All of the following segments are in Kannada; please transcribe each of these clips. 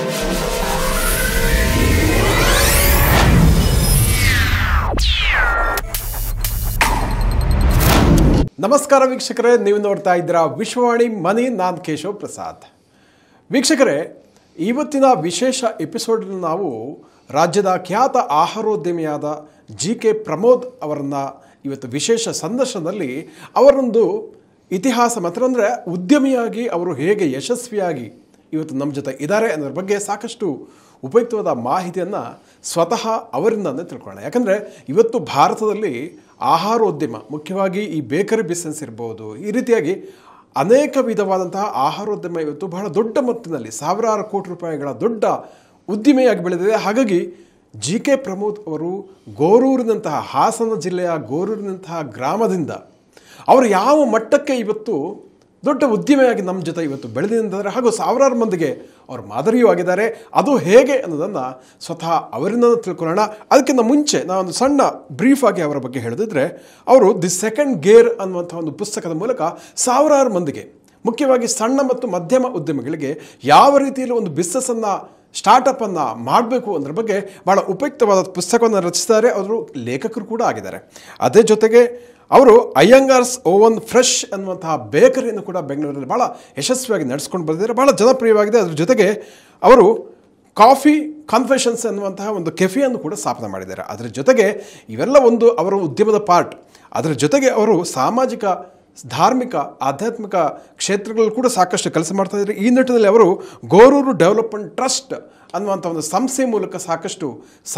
ನಮಸ್ಕಾರ ವೀಕ್ಷಕರೇ, ನೀವು ನೋಡ್ತಾ ಇದ್ದೀರಾ ವಿಶ್ವವಾಣಿ ಮನಿ. ನಾನು ಕೇಶವ್ ಪ್ರಸಾದ್. ವೀಕ್ಷಕರೇ, ಇವತ್ತಿನ ವಿಶೇಷ ಎಪಿಸೋಡ್ನಲ್ಲಿ ನಾವು ರಾಜ್ಯದ ಖ್ಯಾತ ಆಹಾರೋದ್ಯಮಿಯಾದ GK ಪ್ರಮೋದ್ ಅವರನ್ನು ಇವತ್ತು ವಿಶೇಷ ಸಂದರ್ಶನದಲ್ಲಿ ಅವರೊಂದು ಇತಿಹಾಸ ಮಾತ್ರ ಅಂದರೆ ಉದ್ಯಮಿಯಾಗಿ ಅವರು ಹೇಗೆ ಯಶಸ್ವಿಯಾಗಿ ಇವತ್ತು ನಮ್ಮ ಜೊತೆ ಇದ್ದಾರೆ ಅನ್ನೋದ್ರ ಬಗ್ಗೆ ಸಾಕಷ್ಟು ಉಪಯುಕ್ತವಾದ ಮಾಹಿತಿಯನ್ನು ಸ್ವತಃ ಅವರಿಂದನೇ ತಿಳ್ಕೊಳ್ಳೋಣ. ಯಾಕಂದರೆ ಇವತ್ತು ಭಾರತದಲ್ಲಿ ಆಹಾರೋದ್ಯಮ, ಮುಖ್ಯವಾಗಿ ಈ ಬೇಕರಿ ಬಿಸ್ನೆಸ್ ಇರ್ಬೋದು, ಈ ರೀತಿಯಾಗಿ ಅನೇಕ ವಿಧವಾದಂತಹ ಆಹಾರೋದ್ಯಮ ಇವತ್ತು ಬಹಳ ದೊಡ್ಡ ಮೊತ್ತದಲ್ಲಿ ಸಾವಿರಾರು ಕೋಟಿ ರೂಪಾಯಿಗಳ ದೊಡ್ಡ ಉದ್ದಿಮೆಯಾಗಿ ಬೆಳೆದಿದೆ. ಹಾಗಾಗಿ GK ಪ್ರಮೋದ್ ಅವರು ಗೋರೂರಿನಂತಹ, ಹಾಸನ ಜಿಲ್ಲೆಯ ಗೋರೂರಿನಂತಹ ಗ್ರಾಮದಿಂದ ಅವರು ಯಾವ ಮಟ್ಟಕ್ಕೆ ಇವತ್ತು ದೊಡ್ಡ ಉದ್ಯಮಿಯಾಗಿ ನಮ್ಮ ಜೊತೆ ಇವತ್ತು ಬೆಳೆದಿದ್ದಾರೆ, ಹಾಗೂ ಸಾವಿರಾರು ಮಂದಿಗೆ ಅವರು ಮಾದರಿಯೂ ಆಗಿದ್ದಾರೆ. ಅದು ಹೇಗೆ ಅನ್ನೋದನ್ನು ಸ್ವತಃ ಅವರಿಂದ ತಿಳ್ಕೊಳ್ಳೋಣ. ಅದಕ್ಕಿಂತ ಮುಂಚೆ ನಾನೊಂದು ಸಣ್ಣ ಬ್ರೀಫಾಗಿ ಅವರ ಬಗ್ಗೆ ಹೇಳೋದಿದ್ರೆ, ಅವರು ದಿ ಸೆಕೆಂಡ್ ಗೇರ್ ಅನ್ನುವಂಥ ಒಂದು ಪುಸ್ತಕದ ಮೂಲಕ ಸಾವಿರಾರು ಮಂದಿಗೆ, ಮುಖ್ಯವಾಗಿ ಸಣ್ಣ ಮತ್ತು ಮಧ್ಯಮ ಉದ್ಯಮಿಗಳಿಗೆ ಯಾವ ರೀತಿಯಲ್ಲಿ ಒಂದು ಬಿಸ್ನೆಸ್ಸನ್ನು, ಸ್ಟಾರ್ಟಪ್ಪನ್ನು ಮಾಡಬೇಕು ಅನ್ನೋದ್ರ ಬಗ್ಗೆ ಭಾಳ ಉಪಯುಕ್ತವಾದ ಪುಸ್ತಕವನ್ನು ರಚಿಸಿದ್ದಾರೆ. ಅವರು ಲೇಖಕರು ಕೂಡ ಆಗಿದ್ದಾರೆ. ಅದೇ ಜೊತೆಗೆ ಅವರು ಅಯ್ಯಂಗಾರ್ಸ್ ಓವನ್ ಫ್ರೆಶ್ ಅನ್ನುವಂತಹ ಬೇಕರಿಯನ್ನು ಕೂಡ ಬೆಂಗಳೂರಲ್ಲಿ ಭಾಳ ಯಶಸ್ವಿಯಾಗಿ ನಡೆಸ್ಕೊಂಡು ಬಂದಿದ್ದಾರೆ, ಭಾಳ ಜನಪ್ರಿಯವಾಗಿದೆ. ಅದ್ರ ಜೊತೆಗೆ ಅವರು ಕಾಫಿ ಕನ್ಫೆಷನ್ಸ್ ಅನ್ನುವಂತಹ ಒಂದು ಕೆಫೆಯನ್ನು ಕೂಡ ಸ್ಥಾಪನೆ ಮಾಡಿದ್ದಾರೆ. ಅದರ ಜೊತೆಗೆ ಇವೆಲ್ಲ ಒಂದು ಅವರ ಉದ್ಯಮದ ಪಾರ್ಟ್. ಅದರ ಜೊತೆಗೆ ಅವರು ಸಾಮಾಜಿಕ, ಧಾರ್ಮಿಕ, ಆಧ್ಯಾತ್ಮಿಕ ಕ್ಷೇತ್ರಗಳು ಕೂಡ ಸಾಕಷ್ಟು ಕೆಲಸ ಮಾಡ್ತಾ ಇದ್ದಾರೆ. ಈ ನಿಟ್ಟಿನಲ್ಲಿ ಅವರು ಗೋರೂರು ಡೆವಲಪ್ಮೆಂಟ್ ಟ್ರಸ್ಟ್ ಅನ್ನುವಂಥ ಒಂದು ಸಂಸ್ಥೆ ಮೂಲಕ ಸಾಕಷ್ಟು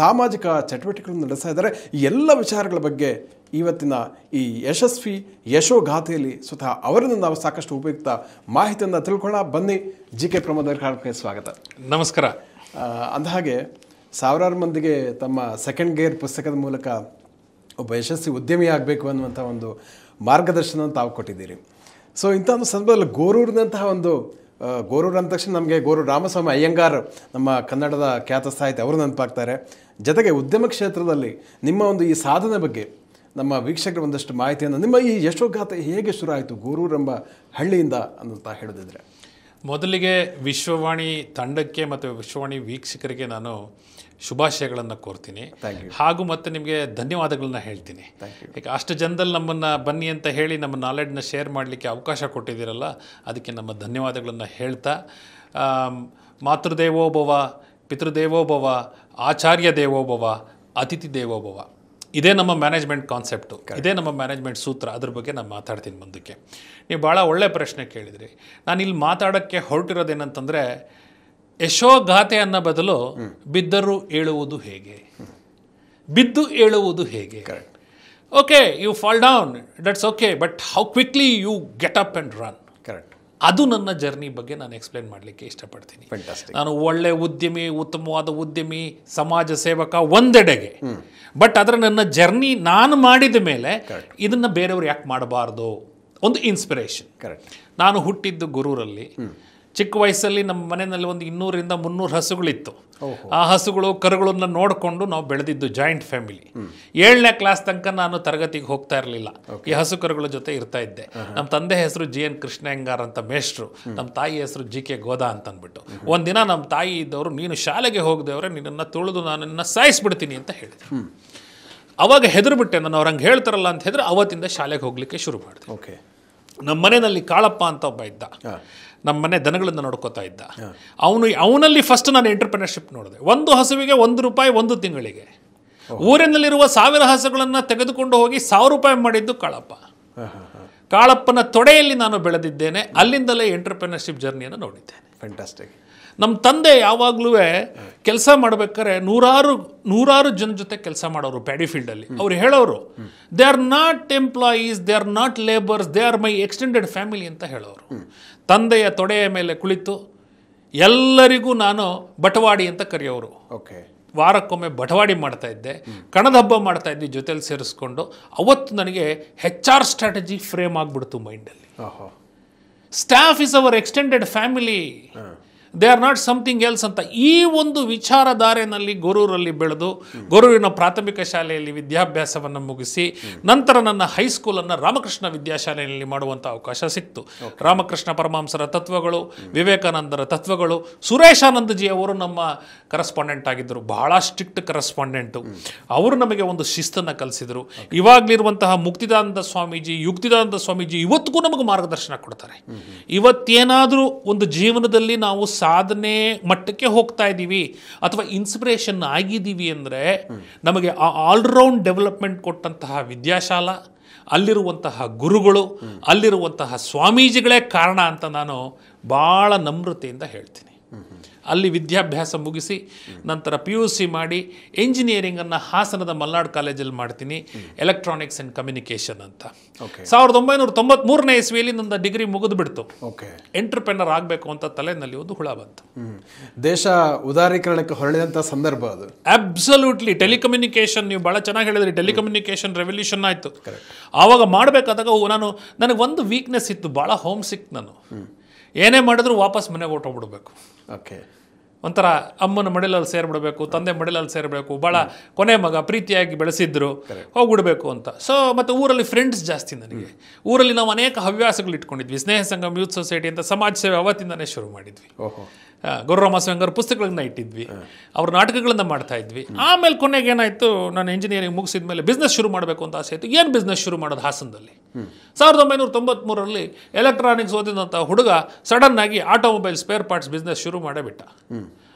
ಸಾಮಾಜಿಕ ಚಟುವಟಿಕೆಗಳನ್ನು ನಡೆಸ್ತಾ ಇದ್ದಾರೆ. ಈ ಎಲ್ಲ ವಿಚಾರಗಳ ಬಗ್ಗೆ ಇವತ್ತಿನ ಈ ಯಶಸ್ವಿ ಯಶೋಗಾಥೆಯಲ್ಲಿ ಸ್ವತಃ ಅವರಿಂದ ನಾವು ಸಾಕಷ್ಟು ಉಪಯುಕ್ತ ಮಾಹಿತಿಯನ್ನು ತಿಳ್ಕೊಳ್ಳೋಣ. ಬನ್ನಿ, GK ಪ್ರಮೋದ್ ಅವರ ಕಾರ್ಯಕ್ರಮಕ್ಕೆ ಸ್ವಾಗತ. ನಮಸ್ಕಾರ. ಅಂದಹಾಗೆ ಸಾವಿರಾರು ಮಂದಿಗೆ ತಮ್ಮ ಸೆಕೆಂಡ್ ಗೇರ್ ಪುಸ್ತಕದ ಮೂಲಕ ಒಬ್ಬ ಯಶಸ್ವಿ ಉದ್ಯಮಿ ಆಗಬೇಕು ಅನ್ನುವಂಥ ಒಂದು ಮಾರ್ಗದರ್ಶನ ತಾವು ಕೊಟ್ಟಿದ್ದೀರಿ. ಸೊ ಇಂಥ ಒಂದು ಸಂದರ್ಭದಲ್ಲಿ ಗೋರೂರಿನಂತಹ ಒಂದು, ಗೋರೂರು ಅಂದ ತಕ್ಷಣ ನಮಗೆ ಗೋರೂರು ರಾಮಸ್ವಾಮಿ ಅಯ್ಯಂಗಾರ್, ನಮ್ಮ ಕನ್ನಡದ ಖ್ಯಾತ ಸಾಹಿತ್ಯ, ಅವರು ನೆನಪಾಗ್ತಾರೆ. ಜೊತೆಗೆ ಉದ್ಯಮ ಕ್ಷೇತ್ರದಲ್ಲಿ ನಿಮ್ಮ ಒಂದು ಈ ಸಾಧನೆ ಬಗ್ಗೆ ನಮ್ಮ ವೀಕ್ಷಕರು ಒಂದಷ್ಟು ಮಾಹಿತಿಯನ್ನು, ನಿಮ್ಮ ಈ ಯಶೋಗಾಥೆ ಹೇಗೆ ಶುರು ಆಯಿತು ಗೋರೂರು ಎಂಬ ಹಳ್ಳಿಯಿಂದ ಅಂತ ಹೇಳೋದಿದ್ರೆ? ಮೊದಲಿಗೆ ವಿಶ್ವವಾಣಿ ತಂಡಕ್ಕೆ ಮತ್ತು ವಿಶ್ವವಾಣಿ ವೀಕ್ಷಕರಿಗೆ ನಾನು ಶುಭಾಶಯಗಳನ್ನು ಕೋರ್ತೀನಿ, ಹಾಗೂ ಮತ್ತು ನಿಮಗೆ ಧನ್ಯವಾದಗಳನ್ನ ಹೇಳ್ತೀನಿ. ಈಗ ಅಷ್ಟು ಜನದಲ್ಲಿ ನಮ್ಮನ್ನು ಬನ್ನಿ ಅಂತ ಹೇಳಿ ನಮ್ಮ ನಾಲೆಡ್ಜನ್ನ ಶೇರ್ ಮಾಡಲಿಕ್ಕೆ ಅವಕಾಶ ಕೊಟ್ಟಿದ್ದೀರಲ್ಲ, ಅದಕ್ಕೆ ನಮ್ಮ ಧನ್ಯವಾದಗಳನ್ನು ಹೇಳ್ತಾ, ಮಾತೃದೇವೋಭವ, ಪಿತೃದೇವೋಭವ, ಆಚಾರ್ಯ ದೇವೋಭವ, ಅತಿಥಿ ದೇವೋಭವ, ಇದೇ ನಮ್ಮ ಮ್ಯಾನೇಜ್ಮೆಂಟ್ ಕಾನ್ಸೆಪ್ಟು, ಇದೇ ನಮ್ಮ ಮ್ಯಾನೇಜ್ಮೆಂಟ್ ಸೂತ್ರ. ಅದ್ರ ಬಗ್ಗೆ ನಾನು ಮಾತಾಡ್ತೀನಿ ಮುಂದಕ್ಕೆ. ನೀವು ಭಾಳ ಒಳ್ಳೆ ಪ್ರಶ್ನೆ ಕೇಳಿದ್ರಿ. ನಾನು ಇಲ್ಲಿ ಮಾತಾಡೋಕ್ಕೆ ಹೊರಟಿರೋದೇನಂತಂದರೆ, ಯಶೋಗಾಥೆ ಅನ್ನೋ ಬದಲು ಬಿದ್ದರೂ ಏಳುವುದು ಹೇಗೆ, ಬಿದ್ದು ಏಳುವುದು ಹೇಗೆ. Okay, you fall down, that's okay, but how quickly you get up and run. Correct. ಅದು ನನ್ನ ಜರ್ನಿ ಬಗ್ಗೆ ನಾನು ಎಕ್ಸ್ಪ್ಲೇನ್ ಮಾಡಲಿಕ್ಕೆ ಇಷ್ಟಪಡ್ತೀನಿ. ನಾನು ಒಳ್ಳೆ ಉದ್ಯಮಿ, ಉತ್ತಮವಾದ ಉದ್ಯಮಿ, ಸಮಾಜ ಸೇವಕ ಒಂದೆಡೆಗೆ, ಬಟ್ ಅದರ ನನ್ನ ಜರ್ನಿ ನಾನು ಮಾಡಿದ ಮೇಲೆ ಇದನ್ನು ಬೇರೆಯವರು ಯಾಕೆ ಮಾಡಬಾರ್ದು, ಒಂದು ಇನ್ಸ್ಪಿರೇಷನ್. ಕರೆಕ್ಟ್. ನಾನು ಹುಟ್ಟಿದ್ದು ಗೋರೂರಲ್ಲಿ. ಚಿಕ್ಕ ವಯಸ್ಸಲ್ಲಿ ನಮ್ಮ ಮನೆಯಲ್ಲಿ ಒಂದು 200ರಿಂದ 300 ಹಸುಗಳಿತ್ತು. ಆ ಹಸುಗಳು, ಕರುಗಳನ್ನ ನೋಡಿಕೊಂಡು ನಾವು ಬೆಳೆದಿದ್ದು ಜಾಯಿಂಟ್ ಫ್ಯಾಮಿಲಿ. 7ನೇ ಕ್ಲಾಸ್ ತನಕ ನಾನು ತರಗತಿಗೆ ಹೋಗ್ತಾ ಇರಲಿಲ್ಲ, ಈ ಹಸು ಕರುಗಳ ಜೊತೆ ಇರ್ತಾ ಇದ್ದೆ. ನಮ್ಮ ತಂದೆ ಹೆಸರು GN ಕೃಷ್ಣ ಅಯ್ಯಂಗಾರ್ ಅಂತ ಮೇಷ್ಟ್ರು, ನಮ್ಮ ತಾಯಿ ಹೆಸರು GK ಗೋದಾ ಅಂತ ಅಂದ್ಬಿಟ್ಟು. ಒಂದಿನ ನಮ್ಮ ತಾಯಿ ಇದ್ದವರು, ನೀನು ಶಾಲೆಗೆ ಹೋಗದವ್ರೆ, ನಿನ್ನನ್ನು ತುಳಿದು ನಾನನ್ನು ಸಾಯಿಸ್ಬಿಡ್ತೀನಿ ಅಂತ ಹೇಳಿದ್ರು. ಅವಾಗ ಹೆದರ್ಬಿಟ್ಟೆ ನಾನು. ಅವ್ರು ಹಂಗೆ ಹೇಳ್ತಾರಲ್ಲ ಅಂತ ಹೇಳಿದ್ರೆ ಅವತ್ತಿಂದ ಶಾಲೆಗೆ ಹೋಗ್ಲಿಕ್ಕೆ ಶುರು ಮಾಡಿದೆ. ಓಕೆ. ನಮ್ಮ ಮನೆಯಲ್ಲಿ ಕಾಳಪ್ಪ ಅಂತ ಒಬ್ಬ ಇದ್ದ, ನಮ್ಮ ಮನೆ ದನಗಳನ್ನು ನೋಡ್ಕೋತಾ ಇದ್ದ. ಅವನಲ್ಲಿ ಫಸ್ಟ್ ನಾನು ಎಂಟರ್ಪ್ರಿನರ್ಶಿಪ್ ನೋಡಿದೆ. ಒಂದು ಹಸುವಿಗೆ ₹1 ಒಂದು ತಿಂಗಳಿಗೆ. ಊರಿನಲ್ಲಿರುವ 1000 ಹಸುಗಳನ್ನು ತೆಗೆದುಕೊಂಡು ಹೋಗಿ ₹1000 ಮಾಡಿದ್ದು ಕಾಳಪ್ಪ. ಕಾಳಪ್ಪನ ತೊಡೆಯಲ್ಲಿ ನಾನು ಬೆಳೆದಿದ್ದೇನೆ. ಅಲ್ಲಿಂದಲೇ ಎಂಟರ್ಪ್ರಿನರ್ಶಿಪ್ ಜರ್ನಿಯನ್ನು ನೋಡಿದ್ದೇನೆ. ಫ್ಯಾಂಟಾಸ್ಟಿಕ್. ನಮ್ಮ ತಂದೆ ಯಾವಾಗಲೂ ಕೆಲಸ ಮಾಡ್ಬೇಕಾದ್ರೆ ನೂರಾರು ಜನ ಜೊತೆ ಕೆಲಸ ಮಾಡೋರು ಪ್ಯಾಡಿ ಫೀಲ್ಡಲ್ಲಿ. ಅವ್ರು ಹೇಳೋರು, they are not employees, they are not labours, they are my extended family ಅಂತ ಹೇಳೋರು. ತಂದೆಯ ತೊಡೆಯ ಮೇಲೆ ಕುಳಿತು ಎಲ್ಲರಿಗೂ ನಾನು ಬಟವಾಡಿ ಅಂತ ಕರೆಯೋರು. ಓಕೆ. ವಾರಕ್ಕೊಮ್ಮೆ ಬಟವಾಡಿ ಮಾಡ್ತಾ ಇದ್ದೆ, ಕಣದ ಹಬ್ಬ ಮಾಡ್ತಾ ಇದ್ವಿ ಜೊತೆಲಿ ಸೇರಿಸ್ಕೊಂಡು. ಅವತ್ತು ನನಗೆ HR ಸ್ಟ್ರಾಟಜಿ ಫ್ರೇಮ್ ಆಗಿಬಿಡ್ತು ಮೈಂಡಲ್ಲಿ. Staff is our extended family. They are not something else ಅಂತ ಈ ಒಂದು ವಿಚಾರಧಾರೆಯಲ್ಲಿ ಗೊರೂರಲ್ಲಿ ಬೆಳೆದು ಗೊರೂರಿನ ಪ್ರಾಥಮಿಕ ಶಾಲೆಯಲ್ಲಿ ವಿದ್ಯಾಭ್ಯಾಸವನ್ನು ಮುಗಿಸಿ ನಂತರ ನನ್ನ ಹೈಸ್ಕೂಲನ್ನು ರಾಮಕೃಷ್ಣ ವಿದ್ಯಾಶಾಲೆಯಲ್ಲಿ ಮಾಡುವಂಥ ಅವಕಾಶ ಸಿಕ್ತು. ರಾಮಕೃಷ್ಣ ಪರಮಹಂಸರ ತತ್ವಗಳು, ವಿವೇಕಾನಂದರ ತತ್ವಗಳು, ಸುರೇಶಾನಂದಜಿ ಅವರು ನಮ್ಮ ಕರೆಸ್ಪಾಂಡೆಂಟ್ ಆಗಿದ್ದರು, ಬಹಳ ಸ್ಟ್ರಿಕ್ಟ್ ಕರೆಸ್ಪಾಂಡೆಂಟು. ಅವರು ನಮಗೆ ಒಂದು ಶಿಸ್ತನ್ನು ಕಲಿಸಿದರು. ಇವಾಗಲಿರುವಂತಹ ಮುಕ್ತಿದಾನಂದ ಸ್ವಾಮೀಜಿ, ಯುಕ್ತಿದಾನಂದ ಸ್ವಾಮೀಜಿ ಇವತ್ತಿಗೂ ನಮಗೆ ಮಾರ್ಗದರ್ಶನ ಕೊಡ್ತಾರೆ. ಇವತ್ತೇನಾದರೂ ಒಂದು ಜೀವನದಲ್ಲಿ ನಾವು ಸಾಧನೆ ಮಟ್ಟಕ್ಕೆ ಹೋಗ್ತಾ ಇದ್ದೀವಿ ಅಥವಾ ಇನ್ಸ್ಪಿರೇಷನ್ ಆಗಿದ್ದೀವಿ ಅಂದರೆ ನಮಗೆ ಆ ಆಲ್ರೌಂಡ್ ಡೆವಲಪ್ಮೆಂಟ್ ಕೊಟ್ಟಂತಹ ವಿದ್ಯಾಶಾಲಾ, ಅಲ್ಲಿರುವಂತಹ ಗುರುಗಳು, ಅಲ್ಲಿರುವಂತಹ ಸ್ವಾಮೀಜಿಗಳೇ ಕಾರಣ ಅಂತ ನಾನು ಭಾಳ ನಮ್ರತೆಯಿಂದ ಹೇಳ್ತೀನಿ. ಅಲ್ಲಿ ವಿದ್ಯಾಭ್ಯಾಸ ಮುಗಿಸಿ ನಂತರ PUC ಮಾಡಿ ಎಂಜಿನಿಯರಿಂಗನ್ನು ಹಾಸನದ ಮಲ್ನಾಡ್ ಕಾಲೇಜಲ್ಲಿ ಮಾಡ್ತೀನಿ, ಎಲೆಕ್ಟ್ರಾನಿಕ್ಸ್ ಆ್ಯಂಡ್ ಕಮ್ಯುನಿಕೇಷನ್ ಅಂತ. 1993ನೇ ಇಸ್ವಿಯಲ್ಲಿ ನನ್ನ ಡಿಗ್ರಿ ಮುಗಿದುಬಿಡ್ತು. ಎಂಟರ್ಪ್ರೆನರ್ ಆಗಬೇಕು ಅಂತ ತಲೆಯಲ್ಲಿ ಒಂದು ಹುಳ ಬಂತು. ದೇಶ ಉದಾರೀಕರಣಕ್ಕೆ ಹೊರಳಿದಂಥ ಸಂದರ್ಭ ಅದು. ಅಬ್ಸಲ್ಯೂಟ್ಲಿ. ಟೆಲಿಕಮ್ಯುನಿಕೇಷನ್, ನೀವು ಭಾಳ ಚೆನ್ನಾಗಿ ಹೇಳಿದ್ರಿ, ಟೆಲಿಕಮ್ಯುನಿಕೇಷನ್ ರೆವಲ್ಯೂಷನ್ ಆಯಿತು. ಆವಾಗ ಮಾಡಬೇಕಾದಾಗ ನನಗೆ ಒಂದು ವೀಕ್ನೆಸ್ ಇತ್ತು, ಭಾಳ ಹೋಮ್ ಸಿಕ್. ನಾನು ಏನೇ ಮಾಡಿದ್ರು ವಾಪಸ್ ಮನೆಗೆ ಹೊರಟೋಗ್ಬಿಡ್ಬೇಕು. ಒಂಥರ ಅಮ್ಮನ ಮಡಿಲಲ್ಲಿ ಸೇರಿಬಿಡಬೇಕು, ತಂದೆ ಮಡಿಲಲ್ಲಿ ಸೇರಬೇಕು, ಭಾಳ ಕೊನೆ ಮಗ, ಪ್ರೀತಿಯಾಗಿ ಬೆಳೆಸಿದ್ರು, ಹೋಗ್ಬಿಡ್ಬೇಕು ಅಂತ. ಸೊ ಮತ್ತು ಊರಲ್ಲಿ ಫ್ರೆಂಡ್ಸ್ ಜಾಸ್ತಿ ನನಗೆ. ಊರಲ್ಲಿ ನಾವು ಅನೇಕ ಹವ್ಯಾಸಗಳು ಇಟ್ಕೊಂಡಿದ್ವಿ. ಸ್ನೇಹ ಸಂಗಮ್ ಯೂತ್ ಸೊಸೈಟಿ ಅಂತ ಸಮಾಜ ಸೇವೆ ಅವತ್ತಿಂದನೇ ಶುರು ಮಾಡಿದ್ವಿ. ಗುರುರಾಮ ಸ್ವಾಮಿಯವ್ರ ಪುಸ್ತಕಗಳನ್ನ ಇಟ್ಟಿದ್ವಿ, ಅವ್ರ ನಾಟಕಗಳನ್ನು ಮಾಡ್ತಾ ಇದ್ವಿ. ಆಮೇಲೆ ಕೊನೆಗೆ ಏನಾಯಿತು, ನಾನು ಇಂಜಿನಿಯರಿಂಗ್ ಮುಗಿಸಿದ ಮೇಲೆ ಬಿಸ್ನೆಸ್ ಶುರು ಮಾಡಬೇಕು ಅಂತ ಆಸೆ ಆಯಿತು. ಏನು ಬಿಸ್ನೆಸ್ ಶುರು ಮಾಡೋದು ಹಾಸನದಲ್ಲಿ? 1993ರಲ್ಲಿ ಎಲೆಕ್ಟ್ರಾನಿಕ್ಸ್ ಓದಿದಂಥ ಹುಡುಗ ಸಡನ್ನಾಗಿ ಆಟೋಮೊಬೈಲ್ ಸ್ಪೇರ್ ಪಾರ್ಟ್ಸ್ ಬಿಸ್ನೆಸ್ ಶುರು ಮಾಡೇ ಬಿಟ್ಟ.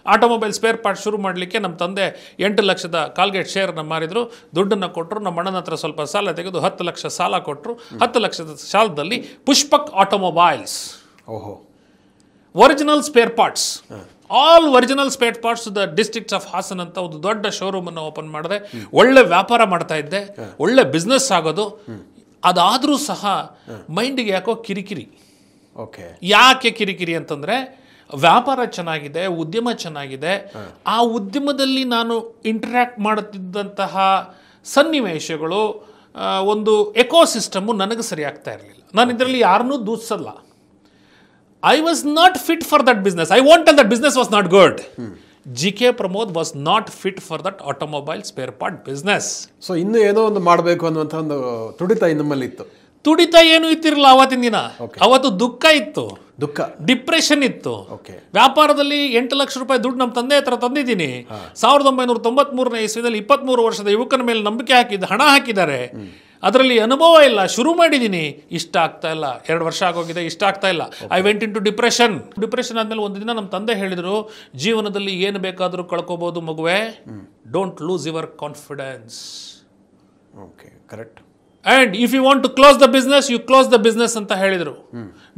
ಆಟೋಮೊಬೈಲ್ ಸ್ಪೇರ್ ಪಾರ್ಟ್ಸ್ ಶುರು ಮಾಡಲಿಕ್ಕೆ ನಮ್ಮ ತಂದೆ 8 ಲಕ್ಷದ ಕಾಲ್ಗೇಟ್ ಶೇರನ್ನು ಮಾರಿದ್ರು, ದುಡ್ಡನ್ನು ಕೊಟ್ಟರು. ನಮ್ಮ ಅಣ್ಣನ ಹತ್ರ ಸ್ವಲ್ಪ ಸಾಲ ತೆಗೆದು 10 ಲಕ್ಷ ಸಾಲ ಕೊಟ್ಟರು. 10 ಲಕ್ಷದ ಸಾಲದಲ್ಲಿ Pushpak automobiles, original spare parts, all original spare parts the districts of Hassan ಅಂತ ಒಂದು ದೊಡ್ಡ ಶೋರೂಮನ್ನು ಓಪನ್ ಮಾಡಿದೆ. ಒಳ್ಳೆ ವ್ಯಾಪಾರ ಮಾಡ್ತಾ ಇದ್ದೆ, ಒಳ್ಳೆ ಬಿಸ್ನೆಸ್ ಆಗೋದು. ಅದಾದರೂ ಸಹ ಮೈಂಡಿಗೆ ಯಾಕೋ ಕಿರಿಕಿರಿ. ಯಾಕೆ ಕಿರಿಕಿರಿ ಅಂತಂದರೆ, ವ್ಯಾಪಾರ ಚೆನ್ನಾಗಿದೆ, ಉದ್ಯಮ ಚೆನ್ನಾಗಿದೆ, ಆ ಉದ್ಯಮದಲ್ಲಿ ನಾನು ಇಂಟ್ರ್ಯಾಕ್ಟ್ ಮಾಡುತ್ತಿದ್ದಂತಹ ಸನ್ನಿವೇಶಗಳು, ಒಂದು ಎಕೋಸಿಸ್ಟಮು ನನಗೆ ಸರಿ ಆಗ್ತಾ ಇರಲಿಲ್ಲ. ನಾನು ಇದರಲ್ಲಿ ಯಾರನ್ನೂ ದೂಷಿಸಲ್ಲ. I was not fit for that business. I won't tell that business was not good. GK Pramod was not fit for that automobile spare part business. So ಇನ್ನೂ ಏನೋ ಒಂದು ಮಾಡಬೇಕು ಅನ್ನುವಂಥ ಒಂದು ತುಡಿತ ನಮ್ಮಲ್ಲಿ ಇತ್ತು. ತುಡಿತ ಏನು ಇತ್ತಿರಲಿಲ್ಲ ಅವತ್ತಿನ ದಿನ. ಅವತ್ತು ದುಃಖ ಇತ್ತು, ಡಿಪ್ರೆಷನ್ ಇತ್ತು. ವ್ಯಾಪಾರದಲ್ಲಿ 8 ಲಕ್ಷ ರೂಪಾಯಿ ದುಡ್ಡು ನಮ್ಮ ತಂದೆ ಹತ್ರ ತಂದಿದ್ದೀನಿ. 1993ನೇ ಇಸ್ವಿಯಲ್ಲಿ 23 ವರ್ಷದ ಯುವಕನ ಮೇಲೆ ನಂಬಿಕೆ ಹಣ ಹಾಕಿದ್ದಾರೆ. ಅದರಲ್ಲಿ ಅನುಭವ ಇಲ್ಲ, ಶುರು ಮಾಡಿದ್ದೀನಿ, ಇಷ್ಟ ಆಗ್ತಾ ಇಲ್ಲ. 2 ವರ್ಷ ಆಗೋಗಿದೆ, ಇಷ್ಟ ಆಗ್ತಾ ಇಲ್ಲ. I went into depression. Depression ಆದಮೇಲೆ ಒಂದು ದಿನ ನಮ್ಮ ತಂದೆ ಹೇಳಿದರು, ಜೀವನದಲ್ಲಿ ಏನು ಬೇಕಾದರೂ ಕಳ್ಕೋಬೋದು ಮಗುವೆ, don't lose your confidence. Correct. And if you want to close the business, you close the business ಅಂತ ಹೇಳಿದರು.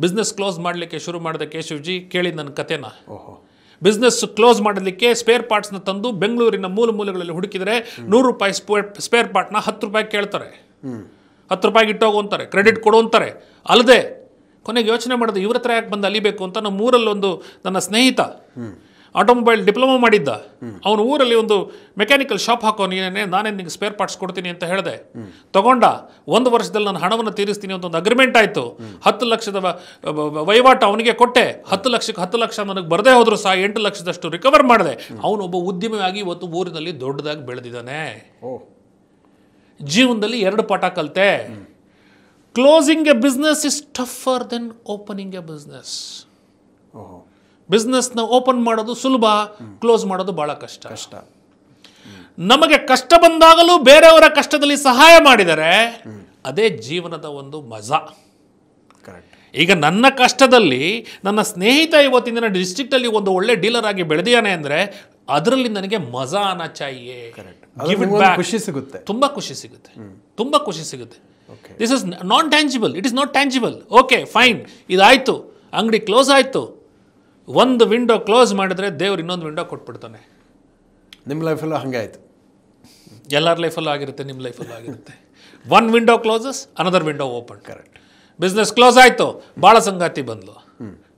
ಬಿಸ್ನೆಸ್ ಕ್ಲೋಸ್ ಮಾಡಲಿಕ್ಕೆ ಶುರು ಮಾಡಿದ ಕೇಶವ್ಜಿ ಕೇಳಿದ ನನ್ನ ಕತೆನ. ಬಿಸ್ನೆಸ್ ಕ್ಲೋಸ್ ಮಾಡಲಿಕ್ಕೆ ಸ್ಪೇರ್ ಪಾರ್ಟ್ಸ್ನ ತಂದು ಬೆಂಗಳೂರಿನ ಮೂಲೆಗಳಲ್ಲಿ ಹುಡುಕಿದರೆ 100 ರೂಪಾಯಿ ಸ್ಪೇರ್ ಪಾರ್ಟ್ನ 10 ರೂಪಾಯಿ ಕೇಳ್ತಾರೆ. 10 ರೂಪಾಯಿಗೆ ಇಟ್ಟೋಗು ಅಂತಾರೆ, ಕ್ರೆಡಿಟ್ ಕೊಡು ಅಂತಾರೆ. ಅಲ್ಲದೆ ಕೊನೆಗೆ ಯೋಚನೆ ಮಾಡಿದೆ, ಇವ್ರ ಹತ್ರ ಯಾಕೆ ಬಂದು ಅಲಿಬೇಕು ಅಂತ. ನಮ್ಮ ಊರಲ್ಲಿ ಒಂದು ನನ್ನ ಸ್ನೇಹಿತ ಆಟೋಮೊಬೈಲ್ ಡಿಪ್ಲೊಮಾ ಮಾಡಿದ್ದ, ಅವನು ಊರಲ್ಲಿ ಒಂದು ಮೆಕ್ಯಾನಿಕಲ್ ಶಾಪ್ ಹಾಕೋ, ನಾನೇ ನಿಮಗೆ ಸ್ಪೇರ್ ಪಾರ್ಟ್ಸ್ ಕೊಡ್ತೀನಿ ಅಂತ ಹೇಳಿದೆ. ತಗೊಂಡ 1 ವರ್ಷದಲ್ಲಿ ನಾನು ಹಣವನ್ನು ತೀರಿಸ್ತೀನಿ ಅಂತ ಒಂದು ಅಗ್ರಿಮೆಂಟ್ ಆಯಿತು. 10 ಲಕ್ಷದ ವಹಿವಾಟು ಅವನಿಗೆ ಕೊಟ್ಟೆ. 10 ಲಕ್ಷ ನನಗೆ ಬರದೇ ಹೋದ್ರು ಸಹ 8 ಲಕ್ಷದಷ್ಟು ರಿಕವರ್ ಮಾಡಿದೆ. ಅವನೊಬ್ಬ ಉದ್ಯಮಿಯಾಗಿ ಇವತ್ತು ಊರಿನಲ್ಲಿ ದೊಡ್ಡದಾಗಿ ಬೆಳೆದಿದ್ದಾನೆ. ಜೀವನದಲ್ಲಿ 2 ಪಾಠ ಕಲಿತೆ. Closing a business is tougher than opening a business. ಬಿಸ್ನೆಸ್ನ ಓಪನ್ ಮಾಡೋದು ಸುಲಭ, ಕ್ಲೋಸ್ ಮಾಡೋದು ಬಹಳ ಕಷ್ಟ. ನಮಗೆ ಕಷ್ಟ ಬಂದಾಗಲೂ ಬೇರೆಯವರ ಕಷ್ಟದಲ್ಲಿ ಸಹಾಯ ಮಾಡಿದರೆ ಅದೇ ಜೀವನದ ಒಂದು ಮಜಾ. ಈಗ ನನ್ನ ಕಷ್ಟದಲ್ಲಿ ನನ್ನ ಸ್ನೇಹಿತ ಇವತ್ತಿನ ದಿನ ಡಿಸ್ಟ್ರಿಕ್ಟಲ್ಲಿ ಒಂದು ಒಳ್ಳೆ ಡೀಲರ್ ಆಗಿ ಬೆಳೆದಿಯಾನೆ ಅಂದರೆ ಅದರಲ್ಲಿ ನನಗೆ ಮಜಾ ಅನ್ನ ಚಾಹಿಯೇ. ಖುಷಿ ಸಿಗುತ್ತೆ, ತುಂಬ ಖುಷಿ ಸಿಗುತ್ತೆ, ತುಂಬ ಖುಷಿ ಸಿಗುತ್ತೆ. This is non tangible, it is not tangible. Okay fine, ಇದಾಯಿತು, ಅಂಗಡಿ ಕ್ಲೋಸ್ ಆಯಿತು. ಒಂದು ವಿಂಡೋ ಕ್ಲೋಸ್ ಮಾಡಿದ್ರೆ ದೇವ್ರು ಇನ್ನೊಂದು ವಿಂಡೋ ಕೊಟ್ಬಿಡ್ತಾನೆ. ನಿಮ್ಮ ಲೈಫಲ್ಲೂ ಹಾಗೆ ಆಯಿತು, ಎಲ್ಲರ ಲೈಫಲ್ಲೂ ಆಗಿರುತ್ತೆ, ನಿಮ್ಮ ಲೈಫಲ್ಲೂ ಆಗಿರುತ್ತೆ. One window closes, another window open. Correct. Business close ಆಯಿತು, ಭಾಳ ಸಂಗಾತಿ ಬಂದ್ಲು,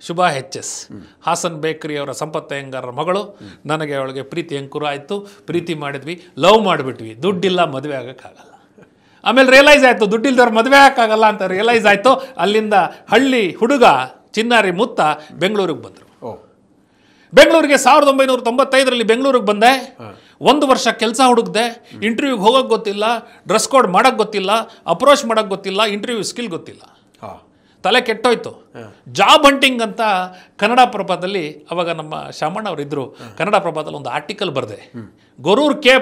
ಶುಭಾ HS, ಹಾಸನ್ ಬೇಕರಿಯವರ ಸಂಪತ್ ಅಯ್ಯಂಗಾರರ ಮಗಳು. ನನಗೆ ಅವಳಿಗೆ ಪ್ರೀತಿ ಅಂಕುರ ಆಯಿತು. ಪ್ರೀತಿ ಮಾಡಿದ್ವಿ, ಲವ್ ಮಾಡಿಬಿಟ್ವಿ. ದುಡ್ಡಿಲ್ಲ, ಮದುವೆ ಆಗೋಕ್ಕಾಗಲ್ಲ. ಆಮೇಲೆ ರಿಯಲೈಸ್ ಆಯಿತು, ದುಡ್ಡಿಲ್ದವ್ರು ಮದುವೆ ಆಗೋಕ್ಕಾಗಲ್ಲ ಅಂತ ರಿಯಲೈಸ್ ಆಯಿತು. ಅಲ್ಲಿಂದ ಹಳ್ಳಿ ಹುಡುಗ ಚಿನ್ನಾರಿ ಮುತ್ತ ಬೆಂಗಳೂರಿಗೆ ಬಂದರು. ಬೆಂಗಳೂರಿಗೆ 1995ರಲ್ಲಿ ಬೆಂಗಳೂರಿಗೆ ಬಂದೆ. 1 ವರ್ಷ ಕೆಲಸ ಹುಡುಕ್ದೆ. ಇಂಟರ್ವ್ಯೂಗೆ ಹೋಗೋಕೆ ಗೊತ್ತಿಲ್ಲ, ಡ್ರೆಸ್ ಕೋಡ್ ಮಾಡೋಕ್ಕೆ ಗೊತ್ತಿಲ್ಲ, ಅಪ್ರೋಚ್ ಮಾಡೋಕ್ಕೆ ಗೊತ್ತಿಲ್ಲ, ಇಂಟರ್ವ್ಯೂ ಸ್ಕಿಲ್ ಗೊತ್ತಿಲ್ಲ. ತಲೆ ಕೆಟ್ಟೋಯ್ತು. ಜಾಬ್ ಹಂಟಿಂಗ್ ಅಂತ ಕನ್ನಡ ಪ್ರಭದಲ್ಲಿ ಅವಾಗ ನಮ್ಮ ಶಾಮಣ್ಣ ಅವರಿದ್ದರು. ಕನ್ನಡ ಪ್ರಭದಲ್ಲಿ ಒಂದು ಆರ್ಟಿಕಲ್ ಬರೆದೆ. ಗೊರೂರ್ ಕೆ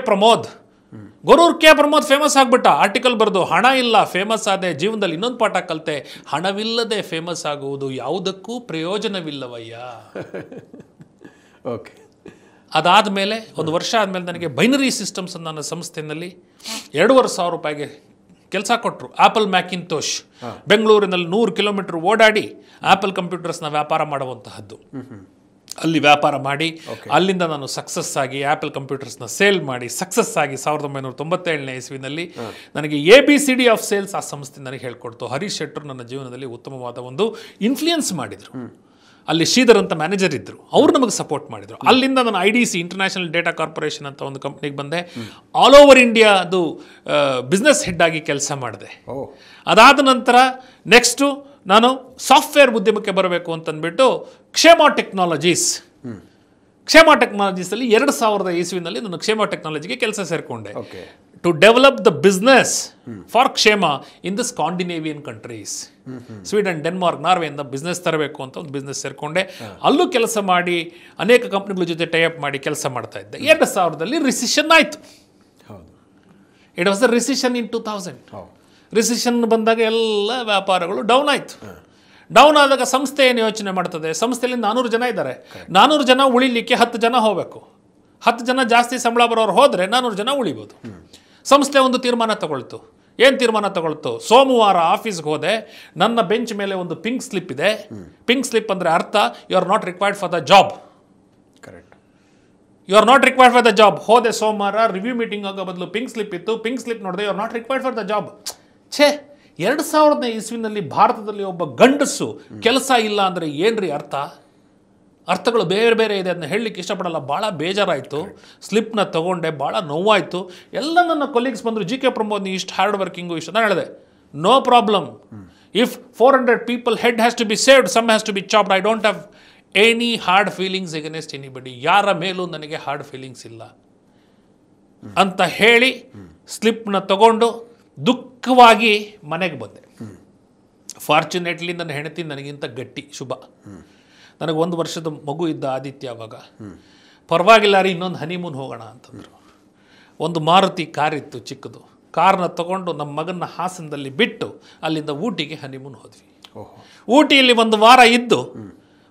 ಪ್ರಮೋದ್ ಫೇಮಸ್ ಆಗ್ಬಿಟ್ಟ. ಆರ್ಟಿಕಲ್ ಬರೆದು ಹಣ ಇಲ್ಲ ಫೇಮಸ್ ಆದೆ, ಜೀವನದಲ್ಲಿ ಇನ್ನೊಂದು ಪಾಠ ಕಲಿತೆ, ಹಣವಿಲ್ಲದೆ ಫೇಮಸ್ ಆಗುವುದು ಯಾವುದಕ್ಕೂ ಪ್ರಯೋಜನವಿಲ್ಲವಯ್ಯ. ಓಕೆ. ಅದಾದಮೇಲೆ 1 ವರ್ಷ ಆದಮೇಲೆ ನನಗೆ ಬೈನರಿ ಸಿಸ್ಟಮ್ಸ್ ನನ್ನ ಸಂಸ್ಥೆಯಲ್ಲಿ 2,500 ರೂಪಾಯಿಗೆ ಕೆಲಸ ಕೊಟ್ಟರು. ಆಪಲ್ ಮ್ಯಾಕಿಂತೋಶ್ ಬೆಂಗಳೂರಿನಲ್ಲಿ 100 ಕಿಲೋಮೀಟರ್ ಓಡಾಡಿ ಆಪಲ್ ಕಂಪ್ಯೂಟರ್ಸ್ನ ವ್ಯಾಪಾರ ಮಾಡುವಂತಹದ್ದು. ಅಲ್ಲಿ ವ್ಯಾಪಾರ ಮಾಡಿ ಅಲ್ಲಿಂದ ನಾನು ಸಕ್ಸಸ್ ಆಗಿ ಆಪಲ್ ಕಂಪ್ಯೂಟರ್ಸ್ನ ಸೇಲ್ ಮಾಡಿ ಸಕ್ಸಸ್ ಆಗಿ 1997ನೇ ಇಸ್ವಿನಲ್ಲಿ ನನಗೆ ABCD ಆಫ್ ಸೇಲ್ಸ್ ಆ ಸಂಸ್ಥೆ ನನಗೆ ಹೇಳ್ಕೊಡ್ತು. ಹರೀಶ್ ಶೆಟ್ಟರು ನನ್ನ ಜೀವನದಲ್ಲಿ ಉತ್ತಮವಾದ ಒಂದು ಇನ್ಫ್ಲೂಯೆನ್ಸ್ ಮಾಡಿದರು. ಅಲ್ಲಿ ಶ್ರೀಧರ್ ಅಂತ ಮ್ಯಾನೇಜರ್ ಇದ್ದರು, ಅವರು ನಮಗೆ ಸಪೋರ್ಟ್ ಮಾಡಿದರು. ಅಲ್ಲಿಂದ ನಾನು IDC ಇಂಟರ್ನ್ಯಾಷನಲ್ ಡೇಟಾ ಕಾರ್ಪೊರೇಷನ್ ಅಂತ ಒಂದು ಕಂಪ್ನಿಗೆ ಬಂದೆ. ಆಲ್ ಓವರ್ ಇಂಡಿಯಾ ಅದು ಬಿಸ್ನೆಸ್ ಹೆಡ್ ಆಗಿ ಕೆಲಸ ಮಾಡಿದೆ. ಅದಾದ ನಂತರ ನೆಕ್ಸ್ಟು ನಾನು ಸಾಫ್ಟ್ವೇರ್ ಉದ್ಯಮಕ್ಕೆ ಬರಬೇಕು ಅಂತಂದ್ಬಿಟ್ಟು ಕ್ಷೇಮ ಟೆಕ್ನಾಲಜೀಸಲ್ಲಿ 2000 ಇಸ್ವಿನಲ್ಲಿ ನಾನು ಕ್ಷೇಮ ಟೆಕ್ನಾಲಜಿಗೆ ಕೆಲಸ ಸೇರಿಕೊಂಡೆ. To develop the business for Kshema in the Scandinavian countries, Sweden, Denmark, ನಾರ್ವೆಯಿಂದ ಬಿಸ್ನೆಸ್ ತರಬೇಕು ಅಂತ ಒಂದು ಬಿಸ್ನೆಸ್ ಸೇರಿಕೊಂಡೆ. ಅಲ್ಲೂ ಕೆಲಸ ಮಾಡಿ ಅನೇಕ ಕಂಪ್ನಿಗಳ ಜೊತೆ ಟೈಅಪ್ ಮಾಡಿ ಕೆಲಸ ಮಾಡ್ತಾ ಇದ್ದೆ. 2000ರಲ್ಲಿ ರಿಸಿಷನ್ ಆಯಿತು. It was the recession in 2000. Recession ಬಂದಾಗ ಎಲ್ಲ ವ್ಯಾಪಾರಗಳು ಡೌನ್ ಆಯಿತು. ಡೌನ್ ಆದಾಗ ಸಂಸ್ಥೆ ಏನು ಯೋಚನೆ ಮಾಡ್ತದೆ? ಸಂಸ್ಥೆಯಲ್ಲಿ 400 ಜನ ಇದ್ದಾರೆ. 400 ಜನ ಉಳಿಲಿಕ್ಕೆ 10 ಜನ ಹೋಗಬೇಕು. 10 ಜನ ಜಾಸ್ತಿ ಸಂಬಳ ಬರೋರು ಹೋದರೆ 400 ಜನ ಉಳಿಬೋದು. ಸಂಸ್ಥೆ ಒಂದು ತೀರ್ಮಾನ ತಗೊಳ್ತು. ಏನು ತೀರ್ಮಾನ ತಗೊಳ್ತು? ಸೋಮವಾರ ಆಫೀಸ್ಗೆ ಹೋದೆ. ನನ್ನ ಬೆಂಚ್ ಮೇಲೆ ಒಂದು ಪಿಂಕ್ ಸ್ಲಿಪ್ ಇದೆ. ಪಿಂಕ್ ಸ್ಲಿಪ್ ಅಂದರೆ ಅರ್ಥ you are not required for the job. Correct. You are not required for the job. ಹೋದೆ ಸೋಮವಾರ, ರಿವ್ಯೂ ಮೀಟಿಂಗ್ ಆಗೋ ಬದಲು ಪಿಂಕ್ ಸ್ಲಿಪ್ ಇತ್ತು. ಪಿಂಕ್ ಸ್ಲಿಪ್ ನೋಡಿದೆ, you are not required for the job. 2000ನೇ ಇಸ್ವಿನಲ್ಲಿ ಭಾರತದಲ್ಲಿ ಒಬ್ಬ ಗಂಡಸು ಕೆಲಸ ಇಲ್ಲ ಅಂದರೆ ಏನ್ರಿ ಅರ್ಥ? ಅರ್ಥಗಳು ಬೇರೆ ಬೇರೆ ಇದೆ, ಅದನ್ನ ಹೇಳಲಿಕ್ಕೆ ಇಷ್ಟಪಡಲ್ಲ. ಭಾಳ ಬೇಜಾರಾಯಿತು. ಸ್ಲಿಪ್ನ ತೊಗೊಂಡೆ, ಭಾಳ ನೋವಾಯಿತು. ಎಲ್ಲ ನನ್ನ ಕೊಲೀಗ್ಸ್ ಬಂದರು, GK ಪ್ರಮೋದ್ ನೀವು ಇಷ್ಟು ಹಾರ್ಡ್ ವರ್ಕಿಂಗು ಇಷ್ಟು. ನಾನು ಹೇಳಿದೆ no problem. If 400 people head has to be saved, some has to be chopped. I don't have any hard feelings against anybody. ಯಾರ ಮೇಲೂ ನನಗೆ ಹಾರ್ಡ್ ಫೀಲಿಂಗ್ಸ್ ಇಲ್ಲ ಅಂತ ಹೇಳಿ ಸ್ಲಿಪ್ನ ತಗೊಂಡು ದುಃಖವಾಗಿ ಮನೆಗೆ ಬಂದೆ. ಫಾರ್ಚುನೇಟ್ಲಿ ನನ್ನ ಹೆಂಡತಿ ನನಗಿಂತ ಗಟ್ಟಿ, ಶುಭ. ನನಗೆ 1 ವರ್ಷದ ಮಗು ಇದ್ದ ಆದಿತ್ಯ. ಅವಾಗ ಪರವಾಗಿಲ್ಲ ರೀ, ಇನ್ನೊಂದು ಹನಿಮೂನ್ ಹೋಗೋಣ ಅಂತಂದರು. ಒಂದು ಮಾರುತಿ ಕಾರ್ ಇತ್ತು ಚಿಕ್ಕದು. ಕಾರ್ನ ತಗೊಂಡು ನಮ್ಮ ಮಗನ ಹಾಸನದಲ್ಲಿ ಬಿಟ್ಟು ಅಲ್ಲಿಂದ ಊಟಿಗೆ ಹನಿಮೂನ್ ಹೋದ್ವಿ. ಊಟಿಯಲ್ಲಿ 1 ವಾರ ಇದ್ದು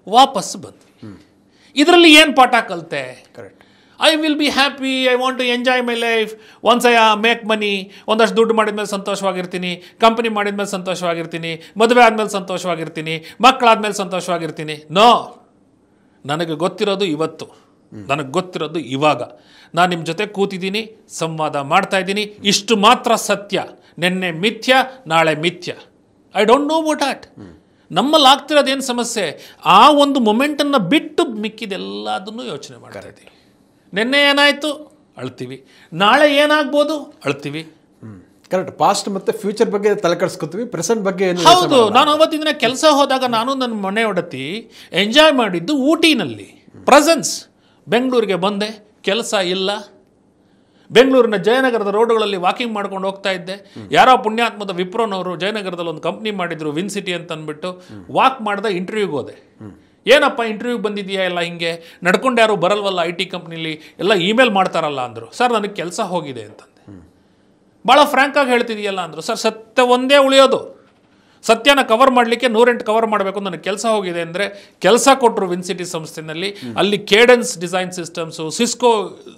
ವಾಪಸ್ ಬಂದ್ವಿ. ಇದರಲ್ಲಿ ಏನು ಪಾಠ ಕಲಿತೆ? Correct. I will be happy, I want to enjoy my life. Once I make money, ಒಂದಷ್ಟು ದುಡ್ಡು ಮಾಡಿದ್ಮೇಲೆ ಸಂತೋಷವಾಗಿರ್ತೀನಿ, ಕಂಪನಿ ಮಾಡಿದ್ಮೇಲೆ ಸಂತೋಷವಾಗಿರ್ತೀನಿ, ಮದುವೆ ಆದಮೇಲೆ ಸಂತೋಷವಾಗಿರ್ತೀನಿ, ಮಕ್ಕಳಾದ್ಮೇಲೆ ಸಂತೋಷವಾಗಿರ್ತೀನಿ. ನೋ, ನನಗೆ ಗೊತ್ತಿರೋದು ಇವತ್ತು, ನನಗೆ ಗೊತ್ತಿರೋದು ಇವಾಗ. ನಾನು ನಿಮ್ಮ ಜೊತೆ ಕೂತಿದ್ದೀನಿ, ಸಂವಾದ ಮಾಡ್ತಾ ಇದ್ದೀನಿ. ಇಷ್ಟು ಮಾತ್ರ ಸತ್ಯ. ನೆನ್ನೆ ಮಿಥ್ಯ, ನಾಳೆ ಮಿಥ್ಯ. ಐ ಡೋಂಟ್ ನೋ ವಾಟ್ ಆಟ್. ನಮ್ಮಲ್ಲಿ ಆಗ್ತಿರೋದೇನು ಸಮಸ್ಯೆ? ಆ ಒಂದು ಮೊಮೆಂಟನ್ನು ಬಿಟ್ಟು ಮಿಕ್ಕಿದೆಲ್ಲದನ್ನು ಯೋಚನೆ ಮಾಡ್ತಾ ಇದ್ದೀವಿ. ನಿನ್ನೆ ಏನಾಯಿತು ಅಳ್ತೀವಿ, ನಾಳೆ ಏನಾಗ್ಬೋದು ಅಳ್ತೀವಿ. ಕರೆಕ್ಟ್. ಪಾಸ್ಟ್ ಮತ್ತು ಫ್ಯೂಚರ್ ಬಗ್ಗೆ ತಲೆ ಕೆಡಿಸ್ಕೊತೀವಿ, ಪ್ರೆಸೆಂಟ್ ಬಗ್ಗೆ ಏನು. ಹೌದು. ನಾನು ಅವತ್ತಿನ ದಿನ ಕೆಲಸ ಹೋದಾಗ ನಾನು ನನ್ನ ಮನೆ ಒಡತಿ ಎಂಜಾಯ್ ಮಾಡಿದ್ದು ಊಟಿನಲ್ಲಿ, ಪ್ರೆಸೆನ್ಸ್. ಬೆಂಗಳೂರಿಗೆ ಬಂದೆ, ಕೆಲಸ ಇಲ್ಲ. ಬೆಂಗಳೂರಿನ ಜಯನಗರದ ರೋಡುಗಳಲ್ಲಿ ವಾಕಿಂಗ್ ಮಾಡ್ಕೊಂಡು ಹೋಗ್ತಾ ಇದ್ದೆ. ಯಾರೋ ಪುಣ್ಯಾತ್ಮದ ವಿಪ್ರೋನವರು ಜಯನಗರದಲ್ಲಿ ಒಂದು ಕಂಪ್ನಿ ಮಾಡಿದ್ರು, ವಿನ್ಸಿಟಿ ಅಂತ ಅಂದ್ಬಿಟ್ಟು. ವಾಕ್ ಮಾಡಿದ, ಇಂಟರ್ವ್ಯೂಗೆ ಹೋದೆ. ಏನಪ್ಪ ಇಂಟರ್ವ್ಯೂಗೆ ಬಂದಿದೆಯಾ? ಎಲ್ಲ ಹಿಂಗೆ ನಡ್ಕೊಂಡು ಯಾರು ಬರಲ್ವಲ್ಲ IT ಕಂಪ್ನಿಲಿ, ಎಲ್ಲ ಇಮೇಲ್ ಮಾಡ್ತಾರಲ್ಲ ಅಂದರು. ಸರ್ ನನಗೆ ಕೆಲಸ ಹೋಗಿದೆ ಅಂತಂದೆ. ಭಾಳ ಫ್ರ್ಯಾಂಕಾಗಿ ಹೇಳ್ತಿದೆಯಲ್ಲ ಅಂದರು. ಸರ್ ಸತ್ಯ ಒಂದೇ ಉಳಿಯೋದು, ಸತ್ಯನ ಕವರ್ ಮಾಡಲಿಕ್ಕೆ 108 ಕವರ್ ಮಾಡಬೇಕು. ನನಗೆ ಕೆಲಸ ಹೋಗಿದೆ ಅಂದರೆ ಕೆಲಸ ಕೊಟ್ಟರು ವಿನ್ಸಿಟಿ ಸಂಸ್ಥೆಯಲ್ಲಿ. ಅಲ್ಲಿ ಕೇಡೆನ್ಸ್ ಡಿಸೈನ್ ಸಿಸ್ಟಮ್ಸು, ಸಿಸ್ಕೋ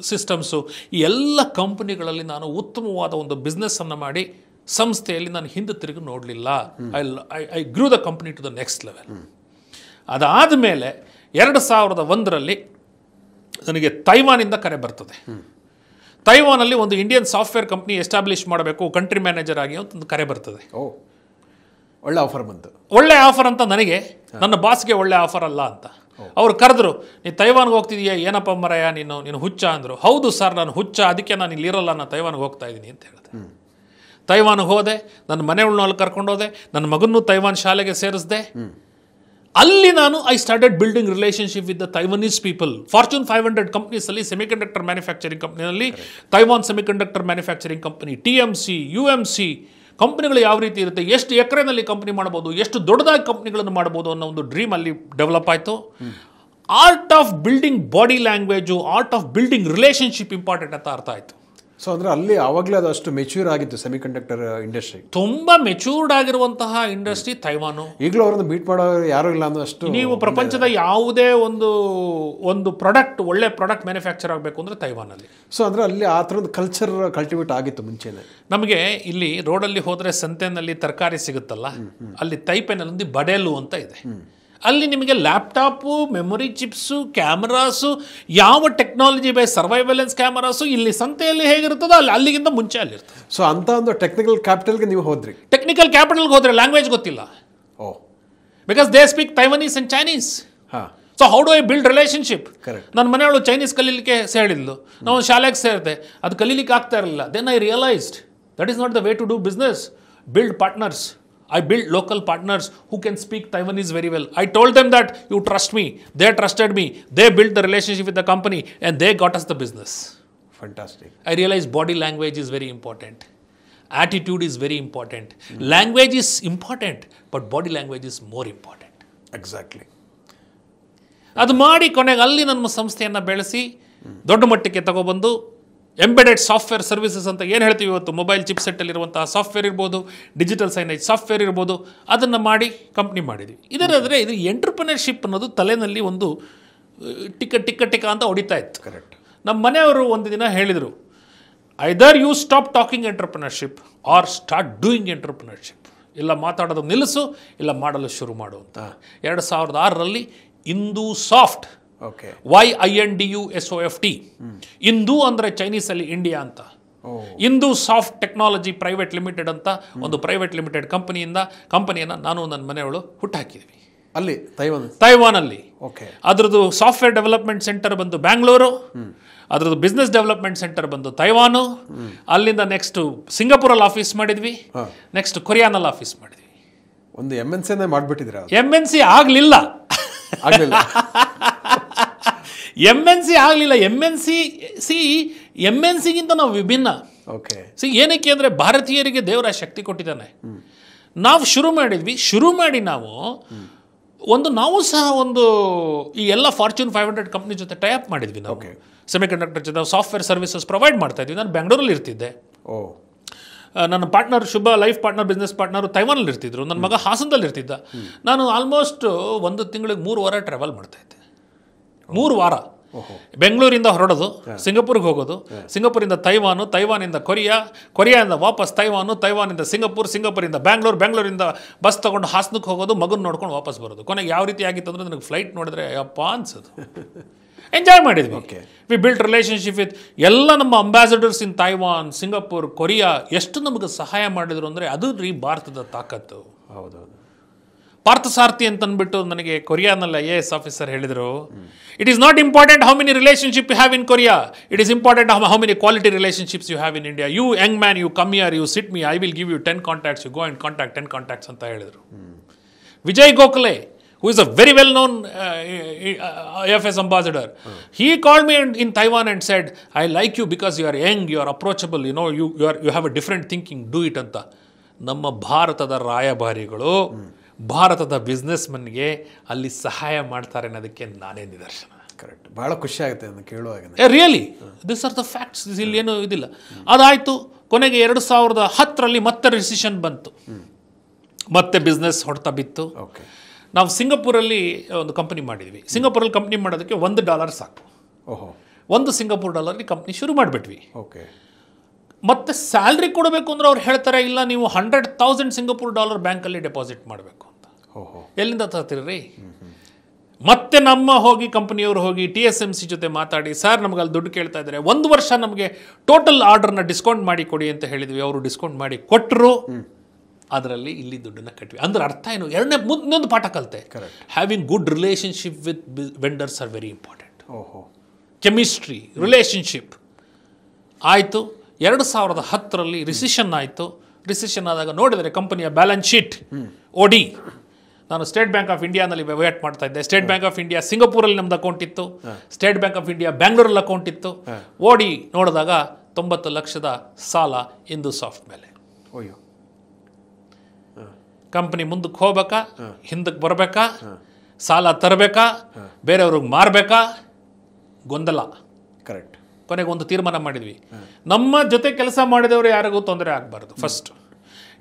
ಸಿಸ್ಟಮ್ಸು, ಈ ಎಲ್ಲ ಕಂಪನಿಗಳಲ್ಲಿ ನಾನು ಉತ್ತಮವಾದ ಒಂದು ಬಿಸ್ನೆಸ್ಸನ್ನು ಮಾಡಿ ಸಂಸ್ಥೆಯಲ್ಲಿ ನಾನು ಹಿಂದೆ ತಿರುಗಿ ನೋಡಲಿಲ್ಲ. I grew the company to the next level. ಅದಾದ ಮೇಲೆ 2001ರಲ್ಲಿ ನನಗೆ ತೈವಾನಿಂದ ಕರೆ ಬರ್ತದೆ. ತೈವಾನಲ್ಲಿ ಒಂದು ಇಂಡಿಯನ್ ಸಾಫ್ಟ್ವೇರ್ ಕಂಪ್ನಿ ಎಸ್ಟಾಬ್ಲಿಷ್ ಮಾಡಬೇಕು ಕಂಟ್ರಿ ಮ್ಯಾನೇಜರ್ ಆಗಿ ಅಂತ ಒಂದು ಕರೆ ಬರ್ತದೆ. ಒಳ್ಳೆ ಆಫರ್ ಬಂತು. ಒಳ್ಳೆ ಆಫರ್ ಅಂತ ನನಗೆ, ನನ್ನ ಬಾಸ್ಗೆ ಒಳ್ಳೆ ಆಫರ್ ಅಲ್ಲ ಅಂತ. ಅವ್ರು ಕರೆದ್ರು, ನೀನು ತೈವಾನ್ಗೆ ಹೋಗ್ತಿದೀಯಾ, ಏನಪ್ಪ ಮರಯ ನೀನು ಹುಚ್ಚ ಅಂದರು. ಹೌದು ಸರ್, ನಾನು ಹುಚ್ಚ, ಅದಕ್ಕೆ ನಾನು ಇಲ್ಲಿ ಇರೋಲ್ಲ, ನಾನು ತೈವಾನ್ಗೆ ಹೋಗ್ತಾ ಇದ್ದೀನಿ ಅಂತ ಹೇಳಿದೆ. ತೈವಾನ್ಗೆ ಹೋದೆ, ನನ್ನ ಮನೆಯವ್ಳನ್ನ ಅಲ್ಲಿ ಕರ್ಕೊಂಡೋದೆ, ನನ್ನ ಮಗನ್ನೂ ತೈವಾನ್ ಶಾಲೆಗೆ ಸೇರಿಸ್ದೆ. ಅಲ್ಲಿ ನಾನು I started building relationship with the Taiwanese people. Fortune 500 ಕಂಪ್ನೀಸಲ್ಲಿ ಸೆಮಿಕಂಡಕ್ಟರ್ ಮ್ಯಾನುಫ್ಯಾಕ್ಚರಿಂಗ್ ಕಂಪ್ನಿನಲ್ಲಿ Taiwan semiconductor manufacturing company, TMC, UMC ಕಂಪ್ನಿಗಳು ಯಾವ ರೀತಿ ಇರುತ್ತೆ, ಎಷ್ಟು ಎಕರೆನಲ್ಲಿ ಕಂಪ್ನಿ ಮಾಡ್ಬೋದು, ಎಷ್ಟು ದೊಡ್ಡದಾಗಿ ಕಂಪ್ನಿಗಳನ್ನು ಮಾಡ್ಬೋದು ಅನ್ನೋ ಒಂದು ಡ್ರೀಮ್ ಅಲ್ಲಿ ಡೆವಲಪ್ ಆಯಿತು. Art of building body language, art of building relationship important ಅಂತ ಅರ್ಥ ಆಯಿತು. ಸೊ ಅಂದರೆ ಅಲ್ಲಿ ಆವಾಗಲೇ ಅದು ಅಷ್ಟು ಮೆಚ್ಯೂರ್ ಆಗಿತ್ತು ಸೆಮಿಕಂಡಕ್ಟರ್ ಇಂಡಸ್ಟ್ರಿ. ತುಂಬ ಮೆಚೂರ್ಡ್ ಆಗಿರುವಂತಹ ಇಂಡಸ್ಟ್ರಿ ತೈವಾನು. ಈಗಲೂ ಅವ್ರನ್ನ ಬೀಟ್ ಮಾಡೋ ಯಾರೂ ಇಲ್ಲ ಅನ್ನೋ ಅಷ್ಟು. ನೀವು ಪ್ರಪಂಚದ ಯಾವುದೇ ಒಂದು ಪ್ರಾಡಕ್ಟ್, ಒಳ್ಳೆ ಪ್ರಾಡಕ್ಟ್ ಮ್ಯಾನುಫ್ಯಾಕ್ಚರ್ ಆಗಬೇಕು ಅಂದರೆ ತೈವಾನಲ್ಲಿ. ಸೊ ಅಂದರೆ ಅಲ್ಲಿ ಆ ಥರದ ಕಲ್ಚರ್ ಕಲ್ಟಿವೇಟ್ ಆಗಿತ್ತು ಮುಂಚೆನೆ. ನಮಗೆ ಇಲ್ಲಿ ರೋಡಲ್ಲಿ ಹೋದರೆ ಸಂತೆನಲ್ಲಿ ತರಕಾರಿ ಸಿಗುತ್ತಲ್ಲ, ಅಲ್ಲಿ ತೈಪೆನಲ್ಲಿ ಬಡೇಲು ಅಂತ ಇದೆ. ಅಲ್ಲಿ ನಿಮಗೆ ಲ್ಯಾಪ್ಟಾಪು, ಮೆಮೊರಿ ಚಿಪ್ಸು, ಕ್ಯಾಮರಾಸು, ಯಾವ ಟೆಕ್ನಾಲಜಿ ಬೈ ಸರ್ವೈವೆಲೆನ್ಸ್ ಕ್ಯಾಮರಾಸು ಇಲ್ಲಿ ಸಂತೆಯಲ್ಲಿ ಹೇಗಿರುತ್ತದೋ ಅಲ್ಲಿಗಿಂತ ಮುಂಚೆ ಅಲ್ಲಿರ್ತದೆ. ಸೊ ಅಂತ ಒಂದು ಟೆಕ್ನಿಕಲ್ ಕ್ಯಾಪಿಟಲ್ಗೆ ನೀವು ಹೋದ್ರಿ. ಟೆಕ್ನಿಕಲ್ ಕ್ಯಾಪಿಟಲ್ಗೆ ಹೋದರೆ ಲ್ಯಾಂಗ್ವೇಜ್ ಗೊತ್ತಿಲ್ಲ. Oh, because they speak Taiwanese and Chinese. ಹಾಂ. So how do I build relationship? Correct. ನನ್ನ ಮನೆಯವರು ಚೈನೀಸ್ ಕಲೀಲಿಕ್ಕೆ ಹೇಳಿದ್ಲು, ನಾವು ಶಾಲೆಗೆ ಸೇರಿದೆ, ಅದು ಕಲೀಲಿಕ್ಕೆ ಆಗ್ತಾ ಇರಲಿಲ್ಲ. Then I realised that is not the way to do business. Build partners. I built local partners who can speak Taiwanese very well. I told them that you trust me. They trusted me. They built the relationship with the company and they got us the business. Fantastic. I realized body language is very important. Attitude is very important. Language is important, but body language is more important. Exactly. ಅದು ಮಾಡಿ ಕೊನೆಗೆ ಅಲ್ಲಿ ನಮ್ಮ ಸಂಸ್ಥೆಯನ್ನು ಬೆಳೆಸಿ ದೊಡ್ಡ ಮಟ್ಟಕ್ಕೆ ತಗೊಬಂದು ಎಂಬೆಡೆಡ್ ಸಾಫ್ಟ್ವೇರ್ ಸರ್ವಿಸಸ್ ಅಂತ ಏನು ಹೇಳ್ತೀವಿ ಇವತ್ತು, ಮೊಬೈಲ್ ಚಿಪ್ಸೆಟ್ಟಲ್ಲಿರುವಂತಹ ಸಾಫ್ಟ್ವೇರ್ ಇರ್ಬೋದು, ಡಿಜಿಟಲ್ ಸೈನೇಜ್ ಸಾಫ್ಟ್ವೇರ್ ಇರ್ಬೋದು, ಅದನ್ನು ಮಾಡಿ ಕಂಪ್ನಿ ಮಾಡಿದ್ವಿ. ಇದರಾದರೆ ಇದು ಎಂಟ್ರಪ್ರಿನರ್ಶಿಪ್ ಅನ್ನೋದು ತಲೆಯಲ್ಲಿ ಒಂದು ಟಿಕ್ಕ ಅಂತ ಹೊಡಿತಾ ಇತ್ತು. ಕರೆಕ್ಟ್. ನಮ್ಮ ಮನೆಯವರು ಒಂದು ದಿನ ಹೇಳಿದರು, either you stop talking entrepreneurship or start doing entrepreneurship. ಇಲ್ಲ ಮಾತಾಡೋದು ನಿಲ್ಲಿಸು, ಇಲ್ಲ ಮಾಡಲು ಶುರು ಮಾಡು ಅಂತ. 2006ರಲ್ಲಿ Indu Soft, okay, YINDUSOFT, Indu ಅಂದರೆ ಚೈನೀಸಲ್ಲಿ ಇಂಡಿಯಾ ಅಂತ, Indu Soft Technology Private Limited ಅಂತ ಒಂದು ಪ್ರೈವೇಟ್ ಲಿಮಿಟೆಡ್ ಕಂಪನಿಯನ್ನು ನಾನು ನನ್ನ ಮನೆಯವರು ಹುಟ್ಟಾಕಿದ್ವಿ ಅಲ್ಲಿ ತೈವಾನಲ್ಲಿ. ಓಕೆ. ಅದರದ್ದು ಸಾಫ್ಟ್ವೇರ್ ಡೆವಲಪ್ಮೆಂಟ್ ಸೆಂಟರ್ ಬಂದು ಬ್ಯಾಂಗ್ಳೂರು, ಅದರದ್ದು ಬಿಸ್ನೆಸ್ ಡೆವಲಪ್ಮೆಂಟ್ ಸೆಂಟರ್ ಬಂದು ತೈವಾನು. ಅಲ್ಲಿಂದ ನೆಕ್ಸ್ಟ್ ಸಿಂಗಾಪುರಲ್ಲಿ ಆಫೀಸ್ ಮಾಡಿದ್ವಿ, ನೆಕ್ಸ್ಟ್ ಕೊರಿಯಾನಲ್ಲಿ ಆಫೀಸ್ ಮಾಡಿದ್ವಿ. ಒಂದು MNC ಮಾಡಿಬಿಟ್ಟಿದ್ರ? MNC ಆಗಲಿಲ್ಲ. MNCಗಿಂತ ನಾವು ವಿಭಿನ್ನ. ಓಕೆ. ಏನಕ್ಕೆ ಅಂದರೆ ಭಾರತೀಯರಿಗೆ ದೇವರ ಶಕ್ತಿ ಕೊಟ್ಟಿದ್ದಾನೆ. ನಾವು ಶುರು ಮಾಡಿ ನಾವು ಸಹ ಈ ಎಲ್ಲ ಫಾರ್ಚೂನ್ 500 ಕಂಪ್ನಿ ಜೊತೆ ಟೈಅಪ್ ಮಾಡಿದ್ವಿ. ನಾವು ಸೆಮಿಕಂಡಕ್ಟರ್ ಜೊತೆ ಸಾಫ್ಟ್ವೇರ್ ಸರ್ವಿಸಸ್ ಪ್ರೊವೈಡ್ ಮಾಡ್ತಾ ಇದ್ವಿ. ನಾನು ಬೆಂಗಳೂರಲ್ಲಿ ಇರ್ತಿದ್ದೆ. ನನ್ನ ಪಾರ್ಟ್ನರ್ ಶುಭ, ಲೈಫ್ ಪಾರ್ಟ್ನರ್, ಬಿಸ್ನೆಸ್ ಪಾರ್ಟ್ನರು ತೈವಾನಲ್ಲಿ ಇರ್ತಿದ್ರು. ನನ್ನ ಮಗ ಹಾಸನದಲ್ಲಿ ಇರ್ತಿದ್ದ. ನಾನು ಆಲ್ಮೋಸ್ಟ್ 1 ತಿಂಗಳಿಗೆ 3 ವಾರ ಟ್ರಾವೆಲ್ ಮಾಡ್ತಾ ಇದ್ದೆ. 3 ವಾರ ಬೆಂಗಳೂರಿಂದ ಹೊರಡೋದು, ಸಿಂಗಾಪುರ್ಗೆ ಹೋಗೋದು, ಸಿಂಗಾಪುರಿಂದ ತೈವಾನು, ತೈವಾನಿಂದ ಕೊರಿಯಾದಿಂದ ವಾಪಸ್ ತೈವಾನಿಂದ ಸಿಂಗಾಪುರಿಂದ ಬ್ಯಾಂಗ್ಳೂರಿಂದ ಬಸ್ ತೊಗೊಂಡು ಹಾಸನಕ್ಕೆ ಹೋಗೋದು, ಮಗನ ನೋಡ್ಕೊಂಡು ವಾಪಸ್ ಬರೋದು. ಕೊನೆಗೆ ಯಾವ ರೀತಿ ಆಗಿತ್ತು ಅಂದರೆ ನನಗೆ ಫ್ಲೈಟ್ ನೋಡಿದ್ರೆ ಅಪ್ಪ ಅನ್ಸೋದು. ಎಂಜಾಯ್ ಮಾಡಿದ್ವಿ. ವಿ ಬಿಲ್ಟ್ ರಿಲೇಷನ್ಶಿಪ್ ವಿತ್ ಎಲ್ಲ ನಮ್ಮ ಅಂಬಾಸಡರ್ಸ್ ಇನ್ ತೈವಾನ್, ಸಿಂಗಾಪುರ್, ಕೊರಿಯಾ. ಎಷ್ಟು ನಮಗೆ ಸಹಾಯ ಮಾಡಿದ್ರು ಅಂದರೆ ಅದು ಭಾರತದ ತಾಕತ್ತು. ಹೌದೌದು. ಪಾರ್ಥಸಾರಥಿ ಅಂತ ಅಂದ್ಬಿಟ್ಟು ನನಗೆ ಕೊರಿಯಾನಲ್ಲಿ IAS ಆಫೀಸರ್ ಹೇಳಿದರು, it is not important how many relationship you have in Korea, it is important how many quality relationships you have in India. You young man, you come here, you sit me, I will give you 10 contacts, you go and contact 10 contacts ಅಂತ ಹೇಳಿದರು. Vijay Gokhale, who is a very well-known IFS ambassador. He called me in Taiwan and said, I like you because you are young, you are approachable, you have a different thinking, do it anta. ನಮ್ಮ ಭಾರತದ ರಾಯಭಾರಿಗಳು ಭಾರತದ ಬಿಸ್ನೆಸ್ ಮನ್ಗೆ ಅಲ್ಲಿ ಸಹಾಯ ಮಾಡ್ತಾರೆ ಅನ್ನೋದಕ್ಕೆ ನಾನೇ ನಿದರ್ಶನ. ಕರೆಕ್ಟ್. ಭಾಳ ಖುಷಿ ಆಗುತ್ತೆ ಅದನ್ನು ಕೇಳುವಾಗ. Really this are the facts. ಇಲ್ಲಿ ಏನೂ ಇದಿಲ್ಲ. ಅದಾಯಿತು. ಕೊನೆಗೆ 2010ರಲ್ಲಿ ಮತ್ತೆ ರಿಸಿಷನ್ ಬಂತು, ಮತ್ತೆ ಬಿಸ್ನೆಸ್ ಹೊಡೆತ ಬಿತ್ತು. ಓಕೆ. ನಾವು ಸಿಂಗಾಪುರಲ್ಲಿ ಒಂದು ಕಂಪನಿ ಮಾಡಿದ್ವಿ. ಸಿಂಗಾಪುರಲ್ಲಿ ಕಂಪ್ನಿ ಮಾಡೋದಕ್ಕೆ $1 ಸಾಕು. $1 ಸಿಂಗಾಪುರ್ ಕಂಪ್ನಿ ಶುರು ಮಾಡಿಬಿಟ್ವಿ. ಓಕೆ. ಮತ್ತೆ ಸ್ಯಾಲ್ರಿ ಕೊಡಬೇಕು ಅಂದ್ರೆ ಅವ್ರು ಹೇಳ್ತಾರೆ, ಇಲ್ಲ ನೀವು $100,000 ಸಿಂಗಾಪುರ್ ಬ್ಯಾಂಕಲ್ಲಿ ಡೆಪಾಸಿಟ್ ಮಾಡಬೇಕು ಅಂತ. ಎಲ್ಲಿಂದ ತರ್ತೀರಿ? ಮತ್ತೆ ನಮ್ಮ ಕಂಪನಿಯವರು ಹೋಗಿ TSMC ಜೊತೆ ಮಾತಾಡಿ, ಸರ್ ನಮ್ಗೆ ಅಲ್ಲಿ ದುಡ್ಡು ಕೇಳ್ತಾ ಇದ್ದಾರೆ, 1 ವರ್ಷ ನಮಗೆ ಟೋಟಲ್ ಆರ್ಡರ್ನ ಡಿಸ್ಕೌಂಟ್ ಮಾಡಿ ಕೊಡಿ ಅಂತ ಹೇಳಿದ್ವಿ. ಅವರು ಡಿಸ್ಕೌಂಟ್ ಮಾಡಿ ಕೊಟ್ಟರು. ಅದರಲ್ಲಿ ಇಲ್ಲಿ ದುಡ್ಡನ್ನು ಕಟ್ವಿ. ಅಂದ್ರೆ ಅರ್ಥ ಏನು? ಇನ್ನೊಂದು ಪಾಠ ಕಲಿತೆ. Having good relationship with vendors are very important. Chemistry, relationship ಆಯಿತು. 2010ರಲ್ಲಿ ರಿಸಿಷನ್ ಆಯಿತು. ರಿಸಿಷನ್ ಆದಾಗ ನೋಡಿದರೆ ಕಂಪನಿಯ ಬ್ಯಾಲೆನ್ಸ್ ಶೀಟ್ OD ನಾನು ಸ್ಟೇಟ್ ಬ್ಯಾಂಕ್ ಆಫ್ ಇಂಡಿಯಾನಲ್ಲಿ ವ್ಯವಹಾರ ಮಾಡ್ತಾ ಇದ್ದೆ. ಸ್ಟೇಟ್ ಬ್ಯಾಂಕ್ ಆಫ್ ಇಂಡಿಯಾ ಸಿಂಗಪೂರಲ್ಲಿ ನಮ್ದು ಅಕೌಂಟ್ ಇತ್ತು. ಸ್ಟೇಟ್ ಬ್ಯಾಂಕ್ ಆಫ್ ಇಂಡಿಯಾ ಬ್ಯಾಂಗ್ಳೂರಲ್ಲಿ ಅಕೌಂಟ್ ಇತ್ತು. ಓಡಿ ನೋಡಿದಾಗ 90 ಲಕ್ಷದ ಸಾಲ ಇಂದು ಸಾಫ್ಟ್ ಮೇಲೆ. ಕಂಪನಿ ಮುಂದಕ್ಕೆ ಹೋಗ್ಬೇಕಾ, ಹಿಂದಕ್ಕೆ ಬರಬೇಕಾ, ಸಾಲ ತರಬೇಕಾ, ಬೇರೆಯವ್ರಿಗೆ ಮಾರಬೇಕಾ, ಗೊಂದಲ. ಕರೆಕ್ಟ್. ಕೊನೆಗೆ ಒಂದು ತೀರ್ಮಾನ ಮಾಡಿದ್ವಿ, ನಮ್ಮ ಜೊತೆ ಕೆಲಸ ಮಾಡಿದವರು ಯಾರಿಗೂ ತೊಂದರೆ ಆಗಬಾರ್ದು. ಫಸ್ಟ್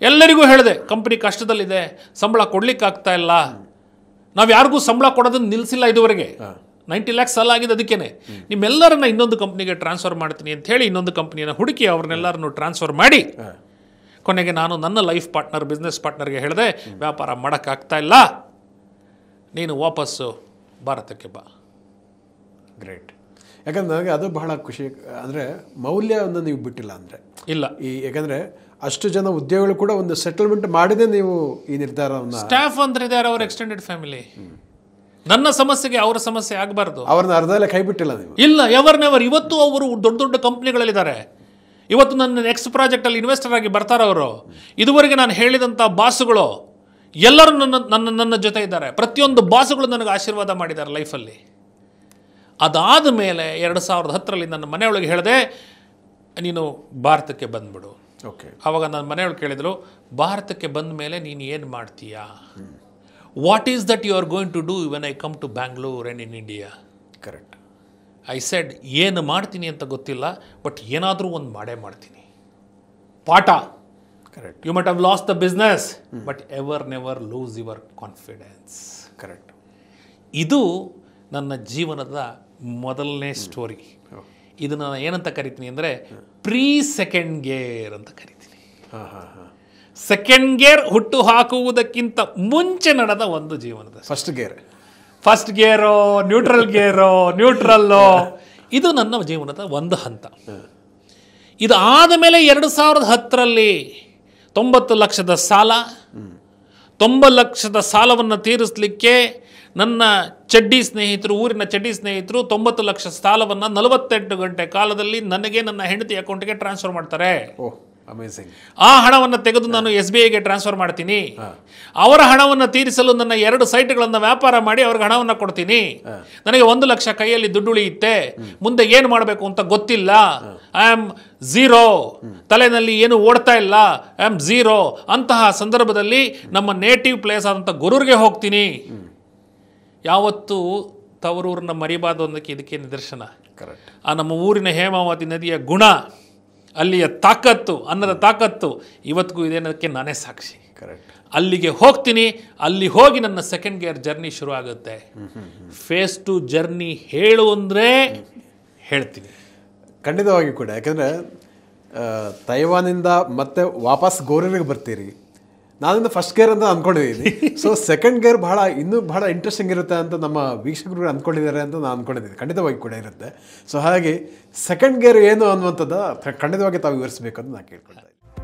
ಎಲ್ಲರಿಗೂ ಹೇಳಿದೆ, ಕಂಪ್ನಿ ಕಷ್ಟದಲ್ಲಿದೆ, ಸಂಬಳ ಕೊಡ್ಲಿಕ್ಕೆ ಆಗ್ತಾ ಇಲ್ಲ, ನಾವು ಯಾರಿಗೂ ಸಂಬಳ ಕೊಡೋದನ್ನು ನಿಲ್ಲಿಸಿಲ್ಲ ಇದುವರೆಗೆ. 90 lakhs ಸಾಲ ಆಗಿದೆ, ಅದಕ್ಕೇನೆ ನಿಮ್ಮೆಲ್ಲರನ್ನ ಇನ್ನೊಂದು ಕಂಪ್ನಿಗೆ ಟ್ರಾನ್ಸ್ಫರ್ ಮಾಡ್ತೀನಿ ಅಂತ ಹೇಳಿ ಇನ್ನೊಂದು ಕಂಪ್ನಿಯನ್ನು ಹುಡುಕಿ ಅವ್ರನ್ನೆಲ್ಲರನ್ನು ಟ್ರಾನ್ಸ್ಫರ್ ಮಾಡಿ ಕೊನೆಗೆ ನಾನು ನನ್ನ ಲೈಫ್ ಪಾರ್ಟ್ನರ್, ಬಿಸ್ನೆಸ್ ಪಾರ್ಟ್ನರ್ಗೆ ಹೇಳಿದೆ, ವ್ಯಾಪಾರ ಮಾಡೋಕ್ಕಾಗ್ತಾ ಇಲ್ಲ, ನೀನು ವಾಪಸ್ಸು ಭಾರತಕ್ಕೆ ಬಾ. ಗ್ರೇಟ್. ಯಾಕಂದ್ರೆ ನನಗೆ ಅದು ಬಹಳ ಖುಷಿ. ಅಂದರೆ ಮೌಲ್ಯವನ್ನು ನೀವು ಬಿಟ್ಟಿಲ್ಲ ಅಂದರೆ ಇಲ್ಲ. ಯಾಕಂದರೆ ಅಷ್ಟು ಜನ ಉದ್ಯೋಗಿಗಳು ಕೂಡ ಒಂದು ಸೆಟಲ್ಮೆಂಟ್ ಮಾಡಿದೆ ನೀವು ಈ ನಿರ್ಧಾರವನ್ನು. ಸ್ಟಾಫ್ ಅಂದ್ರೆ ಇದ್ದಾರೆ, ಅವರ ಎಕ್ಸ್ಟೆಂಡೆಡ್ ಫ್ಯಾಮಿಲಿ. ನನ್ನ ಸಮಸ್ಯೆಗೆ ಅವರ ಸಮಸ್ಯೆ ಆಗಬಾರ್ದು. ಅವ್ರನ್ನ ಅರ್ಧದಲ್ಲೇ ಕೈ ಬಿಟ್ಟಿಲ್ಲ ನೀವು. ಇಲ್ಲ, ಎವರ್ ಇವತ್ತು ಅವರು ದೊಡ್ಡ ದೊಡ್ಡ ಕಂಪ್ನಿಗಳಲ್ಲಿದ್ದಾರೆ. ಇವತ್ತು ನನ್ನ ನೆಕ್ಸ್ಟ್ ಪ್ರಾಜೆಕ್ಟಲ್ಲಿ ಇನ್ವೆಸ್ಟರ್ ಆಗಿ ಬರ್ತಾರೆ ಅವರು. ಇದುವರೆಗೆ ನಾನು ಹೇಳಿದಂಥ ಬಾಸುಗಳು ಎಲ್ಲರೂ ನನ್ನ ಜೊತೆ ಇದ್ದಾರೆ. ಪ್ರತಿಯೊಂದು ಬಾಸುಗಳು ನನಗೆ ಆಶೀರ್ವಾದ ಮಾಡಿದ್ದಾರೆ ಲೈಫಲ್ಲಿ. ಅದಾದ ಮೇಲೆ 2010ರಲ್ಲಿ ನನ್ನ ಮನೆಯೊಳಗೆ ಹೇಳಿದೆ, ನೀನು ಭಾರತಕ್ಕೆ ಬಂದ್ಬಿಡು. ಓಕೆ. ಆವಾಗ ನನ್ನ ಮನೆಯೊಳಗೆ ಕೇಳಿದರು, ಭಾರತಕ್ಕೆ ಬಂದ ಮೇಲೆ ನೀನು ಏನು ಮಾಡ್ತೀಯಾ? What is that you are going to do when I come to Bangalore and in India? Correct. I said, ಏನು ಮಾಡ್ತೀನಿ ಅಂತ ಗೊತ್ತಿಲ್ಲ, ಬಟ್ ಏನಾದರೂ ಒಂದು ಮಾಡೇ ಮಾಡ್ತೀನಿ. ಪಾಠ. Correct. You must have lost the business, but never lose your confidence. Correct. ಇದು ನನ್ನ ಜೀವನದ ಮೊದಲನೇ ಸ್ಟೋರಿ. ಇದನ್ನು ನಾನು ಏನಂತ ಕರಿತೀನಿ ಅಂದರೆ ಪ್ರೀ ಸೆಕೆಂಡ್ ಗೇರ್ ಅಂತ ಕರಿತೀನಿ. ಸೆಕೆಂಡ್ ಗೇರ್ ಹುಟ್ಟು ಹಾಕುವುದಕ್ಕಿಂತ ಮುಂಚೆ ನಡೆದ ಒಂದು ಜೀವನದ ಫಸ್ಟ್ ಗೇರೋ, ನ್ಯೂಟ್ರಲ್ಲೋ ಇದು ನನ್ನ ಜೀವನದ ಒಂದು ಹಂತ. ಇದು ಆದ ಮೇಲೆ 2010ರಲ್ಲಿ 90 ಲಕ್ಷದ ಸಾಲ, 90 ಲಕ್ಷದ ಸಾಲವನ್ನು ತೀರಿಸಲಿಕ್ಕೆ ನನ್ನ ಚಡ್ಡಿ ಸ್ನೇಹಿತರು, ಊರಿನ ಚಡ್ಡಿ ಸ್ನೇಹಿತರು 90 ಲಕ್ಷ ಸಾಲವನ್ನು 48 ಗಂಟೆ ಕಾಲದಲ್ಲಿ ನನಗೆ, ನನ್ನ ಹೆಂಡತಿ ಅಕೌಂಟ್ಗೆ ಟ್ರಾನ್ಸ್ಫರ್ ಮಾಡ್ತಾರೆ. ಆ ಹಣವನ್ನು ತೆಗೆದು ನಾನು SBIಗೆ ಟ್ರಾನ್ಸ್ಫರ್ ಮಾಡ್ತೀನಿ. ಅವರ ಹಣವನ್ನು ತೀರಿಸಲು ನನ್ನ 2 ಸೈಟ್ಗಳನ್ನು ವ್ಯಾಪಾರ ಮಾಡಿ ಅವ್ರಿಗೆ ಹಣವನ್ನು ಕೊಡ್ತೀನಿ. ನನಗೆ 1 ಲಕ್ಷ ಕೈಯಲ್ಲಿ ದುಡ್ಡು ಉಳಿಯುತ್ತೆ. ಮುಂದೆ ಏನು ಮಾಡಬೇಕು ಅಂತ ಗೊತ್ತಿಲ್ಲ. ಐ ಆಮ್ ಝೀರೋ, ತಲೆನಲ್ಲಿ ಏನು ಓಡ್ತಾ ಇಲ್ಲ, ಐ ಆಮ್ ಝೀರೋ. ಅಂತಹ ಸಂದರ್ಭದಲ್ಲಿ ನಮ್ಮ ನೇಟಿವ್ ಪ್ಲೇಸ್ ಆದಂಥ ಗೊರೂರಿಗೆ ಹೋಗ್ತೀನಿ. ಯಾವತ್ತೂ ತವರೂರನ್ನ ಮರಿಬಾರ್ದು ಅನ್ನೋದಕ್ಕೆ ಇದಕ್ಕೆ ನಿದರ್ಶನ. ಕರೆಕ್ಟ್. ಆ ನಮ್ಮ ಊರಿನ ಹೇಮಾವತಿ ನದಿಯ ಗುಣ, ಅಲ್ಲಿಯ ತಾಕತ್ತು, ಅನ್ನದ ತಾಕತ್ತು ಇವತ್ತಿಗೂ ಇದೆ ಅನ್ನೋದಕ್ಕೆ ನಾನೇ ಸಾಕ್ಷಿ. ಕರೆಕ್ಟ್. ಅಲ್ಲಿಗೆ ಹೋಗ್ತೀನಿ. ಅಲ್ಲಿ ಹೋಗಿ ನನ್ನ ಸೆಕೆಂಡ್ ಗೇರ್ ಜರ್ನಿ ಶುರು ಆಗುತ್ತೆ. ಫೇಸ್ ಟು ಜರ್ನಿ ಹೇಳು ಅಂದರೆ ಹೇಳ್ತೀನಿ. ಖಂಡಿತವಾಗಿ ಕೂಡ. ಯಾಕಂದರೆ ತೈವಾನಿಂದ ಮತ್ತೆ ವಾಪಸ್ ಗೌರವಿಗೆ ಬರ್ತೀರಿ. ನಾನಿಂದ ಫಸ್ಟ್ ಗೇರ್ ಅಂತ ಅಂದ್ಕೊಂಡಿದ್ದೀನಿ. ಸೊ ಸೆಕೆಂಡ್ ಗೇರ್ ಇನ್ನೂ ಬಹಳ ಇಂಟ್ರೆಸ್ಟಿಂಗ್ ಇರುತ್ತೆ ಅಂತ ನಮ್ಮ ವೀಕ್ಷಕರು ಅಂದ್ಕೊಂಡಿದ್ದಾರೆ ಅಂತ ನಾನು ಅಂದ್ಕೊಂಡಿದ್ದೀನಿ. ಖಂಡಿತವಾಗಿ ಕೂಡ ಇರುತ್ತೆ. ಸೊ ಹಾಗಾಗಿ ಸೆಕೆಂಡ್ ಗೇರ್ ಏನು ಅನ್ನುವಂಥದ್ದು ಖಂಡಿತವಾಗಿ ತಾವು ವಿವರಿಸಬೇಕು ಅಂತ ನಾನು ಕೇಳ್ಕೊಳ್ತಾ ಇದ್ದೀನಿ.